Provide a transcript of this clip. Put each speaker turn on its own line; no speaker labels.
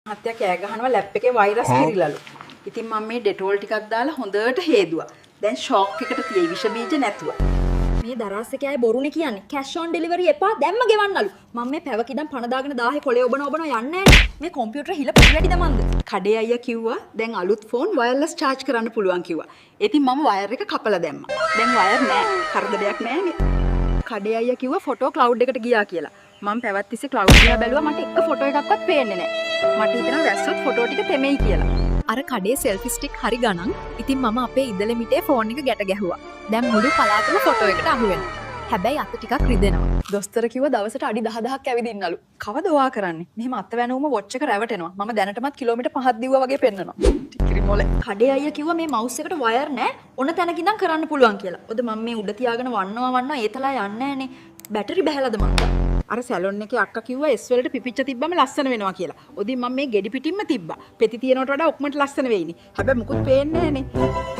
මහත්තයා කෑ ගහනවා ලැප් එකේ වෛරස් කිරිලලු. ඉතින් මම මේ ඩෙටෝල් ටිකක් දාලා හොඳට හේදුවා. දැන් ෂොක් එකට තියෙයි විෂ බීජ නැතුව. මේ දරාස් එකේ අය බොරුනේ කියන්නේ. කැෂ් ඔන් ඩෙලිවරි එපා දැම්ම ගෙවන්නලු. මම මේ පැවකිදන් පණ දාගෙන 1000 කොලේ ඔබන යන්නේ නැහැ. මේ කම්පියුටර් හිල පොඩි වැඩිද මන්ද? කඩේ අයියා කිව්වා දැන් අලුත් ෆෝන් වයර්ලස් charge කරන්න පුළුවන් කිව්වා. ඉතින් මම වයර් එක කපලා දැම්මා. දැන් වයර් නැහැ. කරදරයක් නැහැනේ. කඩේ අයියා කිව්වා ෆොටෝ ක්ලවුඩ් එකට ගියා කියලා. මම පැවත් තිස්සේ ක්ලවුඩ් දිහා බැලුවා මට එක ෆොටෝ එකක්වත් පේන්නේ නැහැ. මට හිතෙනවා වැස්සොත් ෆොටෝ ටික තෙමෙයි කියලා.
අර කඩේ සෙල්ෆි ස්ටික් හරි ගණන්. ඉතින් මම අපේ ඉදල මිටේ ෆෝන් එක ගැට ගැහුවා. දැන් මුළු පළාතම ෆොටෝ එකට අහු වෙනවා. හැබැයි අත ටිකක් රිදෙනවා.
දොස්තර කිව්වා දවසට අඩි 10000ක් ඇවිදින්නලු. කවද ඔයා කරන්නේ? මෙහෙම අත වැනුවම වොච් එක රැවටෙනවා. මම දැනටමත් කිලෝමීටර් 5ක් දිව්වා වගේ පෙන්නනවා. ටිකිරි මොලේ. කඩේ අයියා කිව්වා මේ මවුස් එකට වයර් නැහැ. ඔන්න තැනක ඉඳන් කරන්න පුළුවන් කියලා. ඔද මම මේ උඩ තියාගෙන වන්නවා ඒතලා යන්නේ නැහනේ. බැටරි බහැලාද මන්ද? අර සැලොන් එකේ අක්කා කිව්වා S වලට පිපිච්ච තිබ්බම ලස්සන වෙනවා කියලා. ඔදින් මම මේ ගෙඩි පිටින්ම තිබ්බා. පෙති තියනවට වඩා ඔක්මට ලස්සන වෙයිනේ. හැබැයි මුකුත් පේන්නේ නැහනේ.